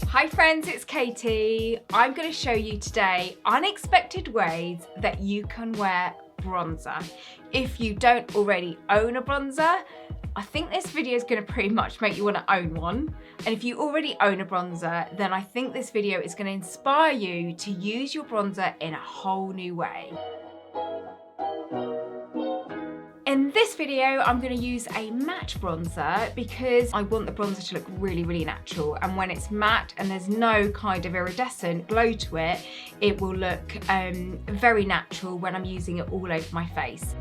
Hi friends, it's Katie. I'm going to show you today unexpected ways that you can wear bronzer. If you don't already own a bronzer, I think this video is going to pretty much make you want to own one. And if you already own a bronzer, then I think this video is going to inspire you to use your bronzer in a whole new way. In this video, I'm going to use a matte bronzer because I want the bronzer to look really, really natural. And when it's matte and there's no kind of iridescent glow to it, it will look very natural when I'm using it all over my face.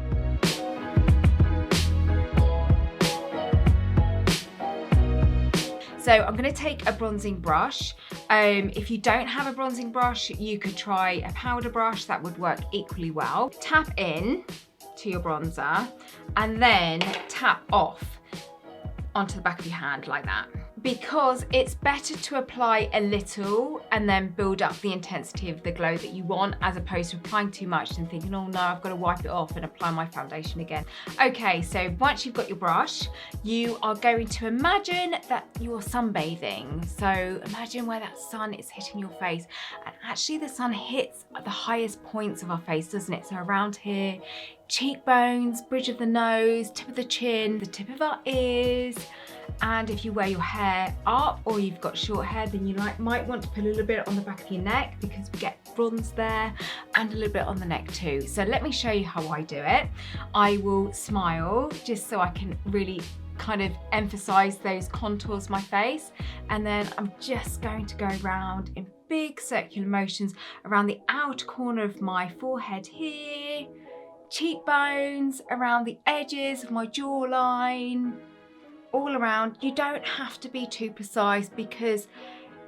So I'm going to take a bronzing brush. If you don't have a bronzing brush, you could try a powder brush. That would work equally well. Tap in to your bronzer and then tap off onto the back of your hand like that, because it's better to apply a little and then build up the intensity of the glow that you want, as opposed to applying too much and thinking, oh no, I've got to wipe it off and apply my foundation again. Okay, so once you've got your brush, you are going to imagine that you're sunbathing. So imagine where that sun is hitting your face, and actually the sun hits at the highest points of our face, doesn't it? So around here, cheekbones, bridge of the nose, tip of the chin, the tip of our ears. And if you wear your hair up or you've got short hair, then you might want to put a little bit on the back of your neck, because we get bronze there, and a little bit on the neck too. So let me show you how I do it. I will smile just so I can really kind of emphasize those contours of my face, and then I'm just going to go around in big circular motions around the outer corner of my forehead here, cheekbones, around the edges of my jawline, all around. You don't have to be too precise, because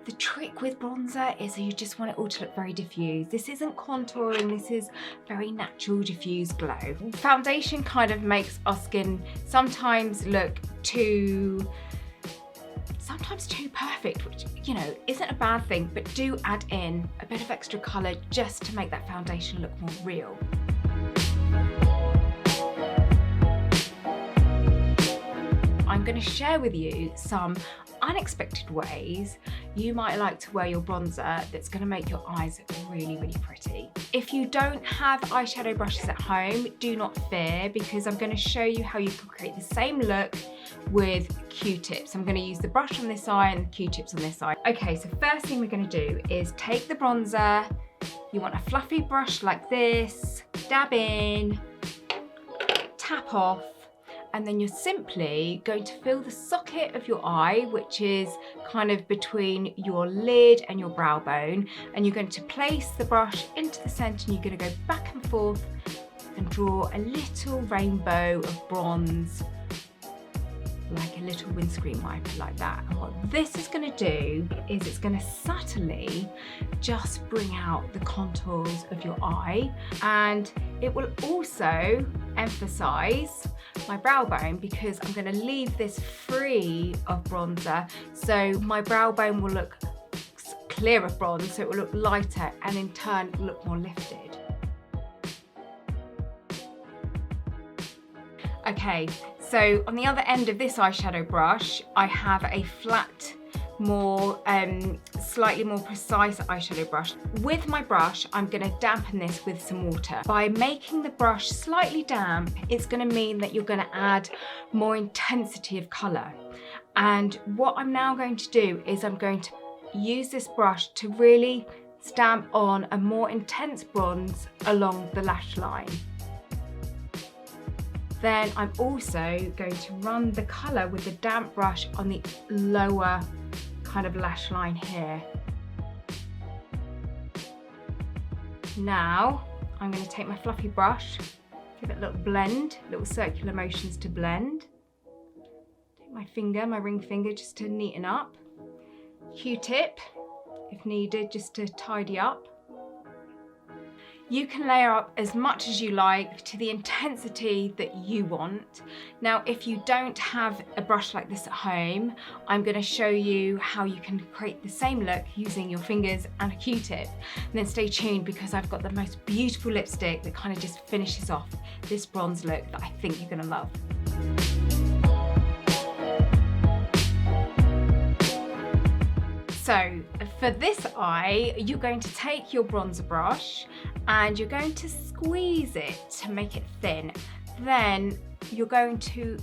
the trick with bronzer is that you just want it all to look very diffused. This isn't contouring, this is very natural diffused glow. Foundation kind of makes our skin sometimes look sometimes too perfect, which, you know, isn't a bad thing, but do add in a bit of extra colour just to make that foundation look more real. I'm going to share with you some unexpected ways you might like to wear your bronzer that's going to make your eyes really, really pretty. If you don't have eyeshadow brushes at home, do not fear, because I'm going to show you how you can create the same look with Q-tips. I'm going to use the brush on this eye and the Q-tips on this eye. Okay, so first thing we're going to do is take the bronzer. You want a fluffy brush like this, dab in, tap off, and then you're simply going to fill the socket of your eye, which is kind of between your lid and your brow bone, and you're going to place the brush into the centre, and you're going to go back and forth and draw a little rainbow of bronze, like a little windscreen wiper like that. And what this is going to do is it's going to subtly just bring out the contours of your eye, and it will also emphasize my brow bone, because I'm going to leave this free of bronzer, so my brow bone will look clear of bronze, so it will look lighter and in turn look more lifted. Okay, so on the other end of this eyeshadow brush, I have a flat, more slightly more precise eyeshadow brush. With my brush, I'm going to dampen this with some water. By making the brush slightly damp, it's going to mean that you're going to add more intensity of colour. And what I'm now going to do is I'm going to use this brush to really stamp on a more intense bronze along the lash line. Then I'm also going to run the colour with the damp brush on the lower kind of lash line here. Now I'm going to take my fluffy brush, give it a little blend, little circular motions to blend. Take my finger, my ring finger, just to neaten up. Q-tip, if needed, just to tidy up. You can layer up as much as you like to the intensity that you want. Now, if you don't have a brush like this at home, I'm going to show you how you can create the same look using your fingers and a Q-tip. And then stay tuned, because I've got the most beautiful lipstick that kind of just finishes off this bronze look that I think you're going to love. So for this eye, you're going to take your bronzer brush and you're going to squeeze it to make it thin. Then you're going to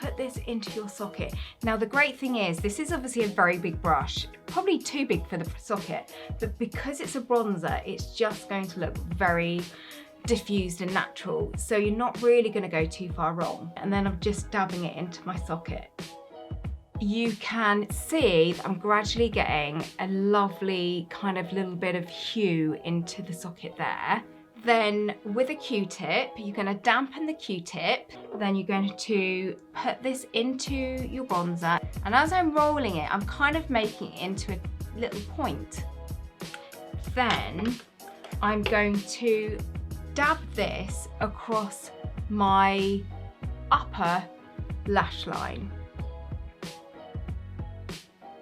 put this into your socket. Now the great thing is, this is obviously a very big brush, probably too big for the socket, but because it's a bronzer, it's just going to look very diffused and natural. So you're not really going to go too far wrong. And then I'm just dabbing it into my socket. You can see that I'm gradually getting a lovely kind of little bit of hue into the socket there. Then with a Q-tip, you're going to dampen the Q-tip. Then you're going to put this into your bronzer. And as I'm rolling it, I'm kind of making it into a little point. Then I'm going to dab this across my upper lash line.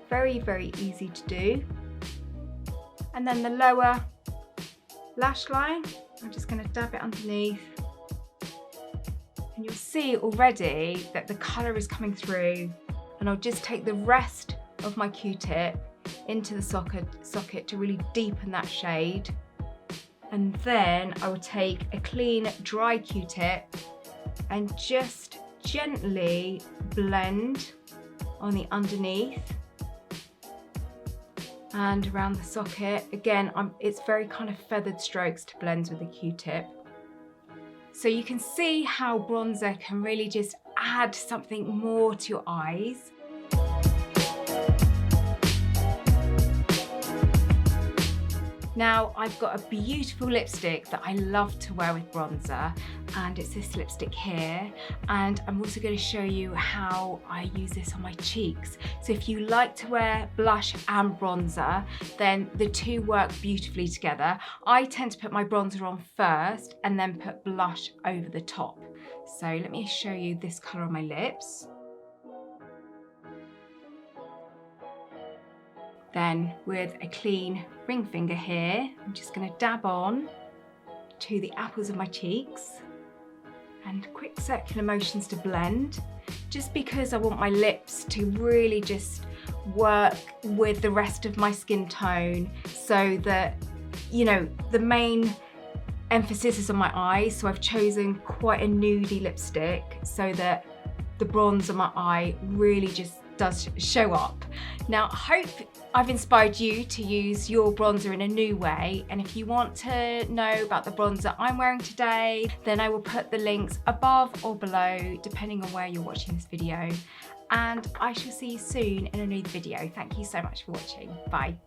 Very, very easy to do. And then the lower lash line, I'm just going to dab it underneath. And you'll see already that the colour is coming through. And I'll just take the rest of my Q-tip into the socket to really deepen that shade. And then I will take a clean, dry Q-tip and just gently blend on the underneath and around the socket. Again, it's very kind of feathered strokes to blend with the Q-tip. So you can see how bronzer can really just add something more to your eyes. Now I've got a beautiful lipstick that I love to wear with bronzer, and it's this lipstick here. And I'm also going to show you how I use this on my cheeks. So if you like to wear blush and bronzer, then the two work beautifully together. I tend to put my bronzer on first and then put blush over the top. So let me show you this colour on my lips. Then with a clean ring finger here, I'm just going to dab on to the apples of my cheeks and quick circular motions to blend, just because I want my lips to really just work with the rest of my skin tone, so that, you know, the main emphasis is on my eyes. So I've chosen quite a nudie lipstick so that the bronze on my eye really just does show up. Now, I hope I've inspired you to use your bronzer in a new way, and if you want to know about the bronzer I'm wearing today, then I will put the links above or below depending on where you're watching this video, and I shall see you soon in a new video. Thank you so much for watching. Bye.